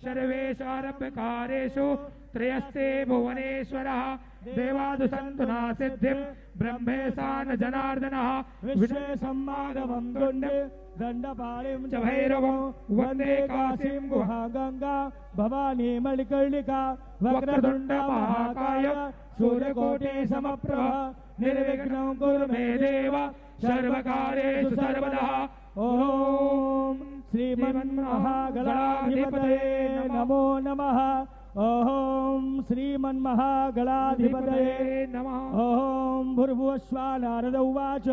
सर्वेषारभ्यकारेषु त्रयस्ते भुवनेश्वरः देवादु सन्तु ना सिद्धिं ब्रह्मेशा न जनार्दनः विश्वेशमागमं गुण्डे दण्डपाणिं च भैरवं वन्दे काशीं गुहा गंगा भवानी मणिकर्णिका वक्रतुण्ड महाकाय सूर्यकोटि समप्रभा निर्विघ्नं कुरु मे देव सर्वकार्येषु सर्वदा। ओम श्रीमन्महागणाधिपतये नमो नमः। ओम श्रीमन्महागणाधिपतये नमः। ओम भूर्भुवस्सुः नारद उवाच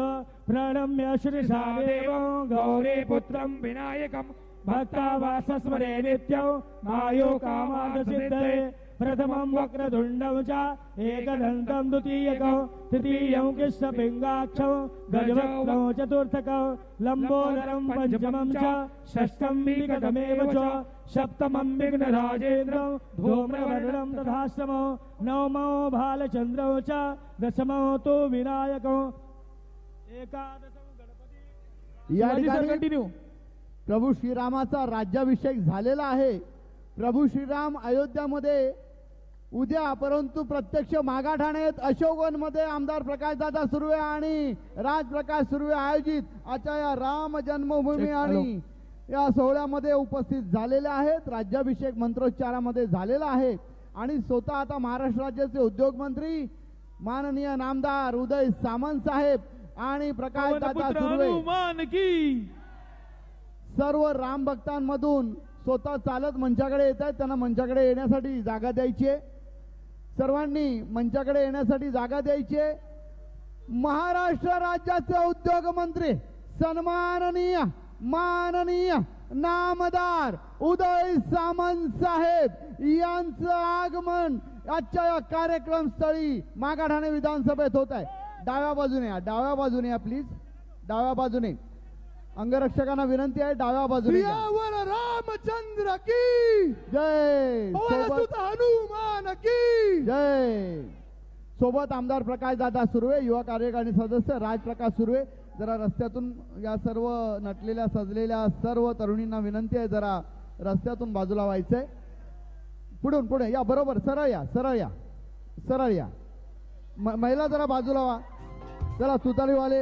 प्रणम्य श्रीशादेवं गौरीपुत्रं विनायकं भक्तावासस्मरे नित्यं मायो कामार्थसिद्धये प्रथमं वक्रतुण्डं च एकदन्तं द्वितीयकं तृतीयं कृष्णपिङ्गाक्षं गजवक्त्रं चतुर्थकं लम्बोदरं पञ्चमं च षष्ठं विकटमेव च सप्तमं विघ्नराजेन्द्रं धूम्रवर्णं तथाष्टमं नवमो भालचन्द्रं च दशमो तु विनायकं एकादशं गणपती। या ठिकाणी कंटिन्यू। प्रभू श्रीरामाचा राज्याभिषेक झालेला आहे। प्रभू श्रीराम अयोध्यामध्ये उद्या, परंतु प्रत्यक्ष मागाठाणे अशोकवनमध्ये आमदार प्रकाशदादा सुर्वे आणि राजप्रकाश सुर्वे आयोजित आजच्या या राम जन्मभूमी आणि या सोहळ्यामध्ये उपस्थित झालेले आहेत। राज्याभिषेक मंत्रोच्चारामध्ये झालेला आहे आणि स्वतः आता महाराष्ट्र राज्याचे उद्योगमंत्री माननीय नामदार उदय सामंत साहेब आणि प्रकाशदादा सुर्वे सर्व राम भक्तांमधून स्वतः चालत मंचाकडे येत आहेत। त्यांना मंचाकडे येण्यासाठी जागा द्यायची आहे। सर्वांनी मंचाकडे येण्यासाठी जागा द्यायची आहे। महाराष्ट्र राज्याचे उद्योगमंत्री सन्माननीय माननीय नामदार उदय सामंत साहेब यांचं आगमन आजच्या या कार्यक्रम स्थळी मागाठाणे विधानसभेत होत आहे। डाव्या बाजूने या, डाव्या बाजूने या प्लीज, डाव्या बाजूने। अंगरक्षकांना विनंती आहे डाव्या बाजूने। रामचंद्र की जय, हनुमान की जय। सोबत आमदार प्रकाशदादा सुर्वे, युवा कार्यकारिणी सदस्य राजप्रकाश सुर्वे। जरा रस्त्यातून या सर्व नटलेल्या सजलेल्या सर्व तरुणींना विनंती आहे जरा रस्त्यातून बाजूला व्हायचंय। पुढून पुढे या, बरोबर सरळ या, सरळ या, सरळ या। महिला जरा बाजूला व्हा, चला तुतारीवाले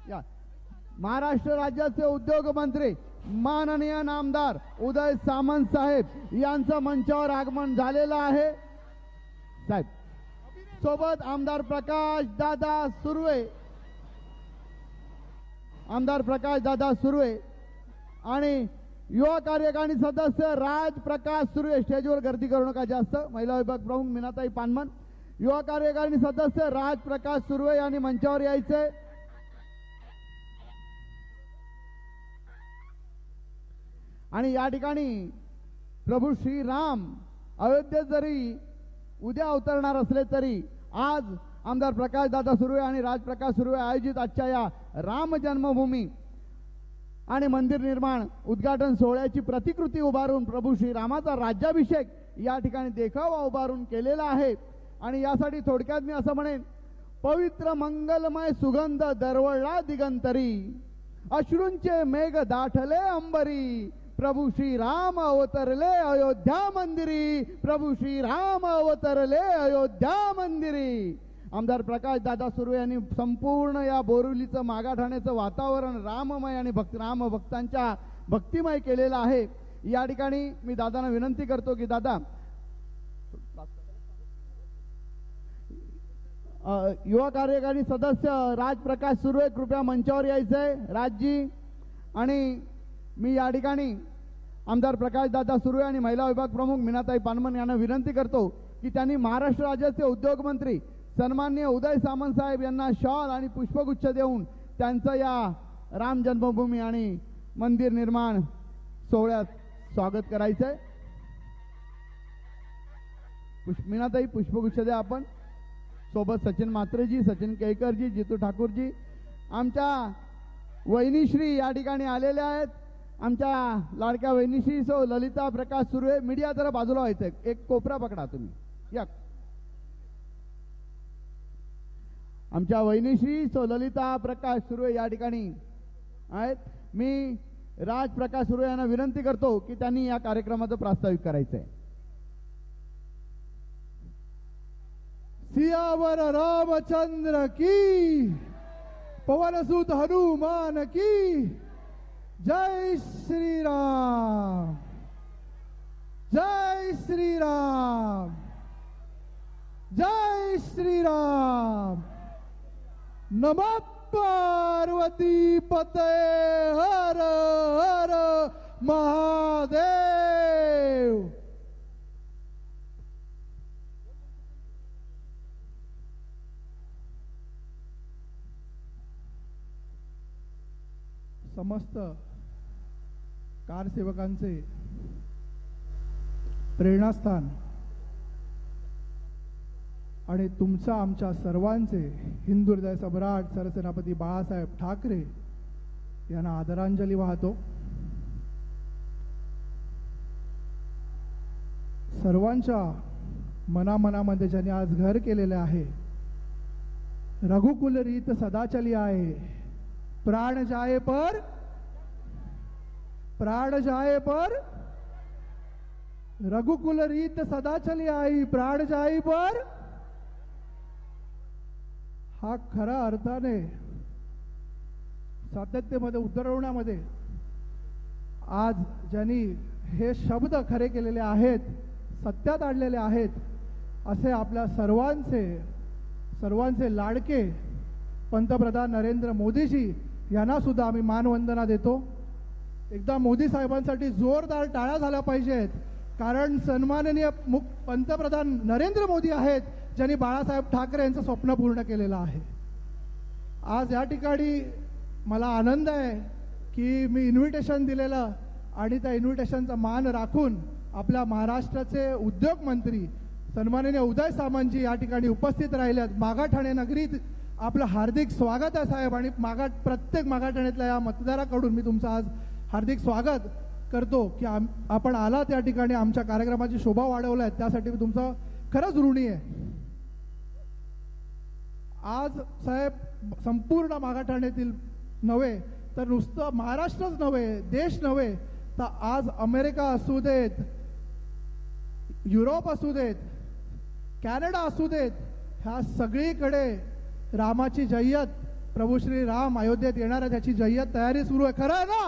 या। महाराष्ट्र राज्याचे उद्योगमंत्री माननीय नामदार उदय सामंत साहेब यांचं मंचावर आगमन झालेलं आहे। साहेब सोबत आमदार प्रकाश दादा सुर्वे, आमदार प्रकाश दादा सुर्वे आणि युवा कार्यकारिणी सदस्य राजप्रकाश सुर्वे। स्टेजवर गर्दी करू नका जास्त। महिला विभाग प्रमुख मीनाताई पानमन, युवा कार्यकारिणी सदस्य राजप्रकाश सुर्वे यांनी मंचावर यायचे। आणि या ठिकाणी प्रभू श्रीराम अयोध्येत जरी उद्या अवतरणार असले तरी आज आमदार प्रकाशदादा सुर्वे आणि राजप्रकाश सुर्वे आयोजित आजच्या या राम जन्मभूमी आणि मंदिर निर्माण उद्घाटन सोहळ्याची प्रतिकृती उभारून प्रभू श्रीरामाचा राज्याभिषेक या ठिकाणी देखावा उभारून केलेला आहे। आणि यासाठी थोडक्यात मी असं म्हणेन, पवित्र मंगलमय सुगंध दरवळला दिगंतरी, अश्रूंचे मेघ दाटले अंबरी, प्रभू श्रीराम अवतरले अयोध्या मंदिरी, प्रभू श्रीराम अवतरले अयोध्या मंदिरी। आमदार प्रकाश दादा सुर्वे यांनी संपूर्ण या बोरिवलीचं मागाठाण्याचं वातावरण राममय आणि राम भक्तांच्या भक्तिमय केलेलं आहे। या ठिकाणी मी दादांना विनंती करतो की दादा युवा कार्यकारिणी सदस्य राजप्रकाश सुर्वे कृपया मंचावर यायचंय राजजी। आणि मी या ठिकाणी आमदार प्रकाशदादा सुर्वे आणि महिला विभाग प्रमुख मीनाताई पानमन यांना विनंती करतो की त्यांनी महाराष्ट्र राज्याचे उद्योगमंत्री सन्माननीय उदय सामंत साहेब यांना शॉल आणि पुष्पगुच्छ देऊन त्यांचं या राम जन्मभूमी आणि मंदिर निर्माण सोहळ्यात स्वागत करायचंय। मीनाताई पुष्पगुच्छ द्या आपण। सोबत सचिन म्हात्रेजी, सचिन केळकरजी, जितू ठाकूरजी, आमच्या वहिनीश्री या ठिकाणी आलेल्या आहेत। आमच्या लाडक्या वहिनीश्री सो ललिता प्रकाश सुर्वे। मीडिया जरा बाजूला व्हायचंय, एक कोपरा पकडा तुम्ही या। आमच्या वहिनीश्री सो ललिता प्रकाश सुर्वे या ठिकाणी आहेत। मी राज प्रकाश सुर्वे यांना विनंती करतो की त्यांनी या कार्यक्रमाचं प्रास्ताविक करायचं आहे. सियावर रामचंद्र की, पवनसुत हनुमान की, जय श्री राम, जय श्री राम, जय श्री राम. नमः पार्वती पते, हर हर महादेव. समस्त कारसेवकांचे प्रेरणास्थान आणि तुमच्या आमच्या सर्वांचे हिंदू हृदय सम्राट सरसेनापती बाळासाहेब ठाकरे यांना आदरांजली वाहतो. सर्वांच्या मनामनामध्ये ज्यांनी आज घर केलेले आहे, रघुकुल रीत सदा चली आहे, प्राण जाए पर, प्राण जाए पर, रघुकुल रीत सदा चली आई, प्राण जाई पर. हा खऱ्या अर्थाने सातत्यमध्ये उतरवण्यामध्ये आज ज्यांनी हे शब्द खरे केलेले आहेत, सत्यात आणलेले आहेत, असे आपल्या सर्वांचे लाडके पंतप्रधान नरेंद्र मोदीजी यांना सुद्धा आम्ही मानवंदना देतो. एकदा मोदी साहेबांसाठी जोरदार टाळ्या झाल्या पाहिजेत, कारण सन्माननीय पंतप्रधान नरेंद्र मोदी आहेत ज्यांनी बाळासाहेब ठाकरे यांचं स्वप्न पूर्ण केलेलं आहे. आज या ठिकाणी मला आनंद आहे की मी इन्व्हिटेशन दिलेलं आणि त्या इन्व्हिटेशनचा मान राखून आपल्या महाराष्ट्राचे उद्योग मंत्री सन्माननीय उदय सामंतजी या ठिकाणी उपस्थित राहिल्यात. मागाठाणे नगरीत आपलं हार्दिक स्वागत आहे साहेब, आणि प्रत्येक मागाठाण्यातल्या या मतदाराकडून मी तुमचं आज हार्दिक स्वागत करतो की आपण आलात या ठिकाणी, आमच्या कार्यक्रमाची शोभा वाढवलाय, त्यासाठी मी तुमचं खरंच ऋणी आहे. आज साहेब संपूर्ण मागाठाण्यातील नव्हे तर नुसतं महाराष्ट्रच नव्हे, देश नव्हे तर आज अमेरिका असू देत, युरोप असू देत, कॅनडा असू देत, ह्या सगळीकडे रामाची जय्यत, प्रभू श्री राम अयोध्येत येणार आहे त्याची जय्यत तयारी सुरू आहे. खरं आहे ना?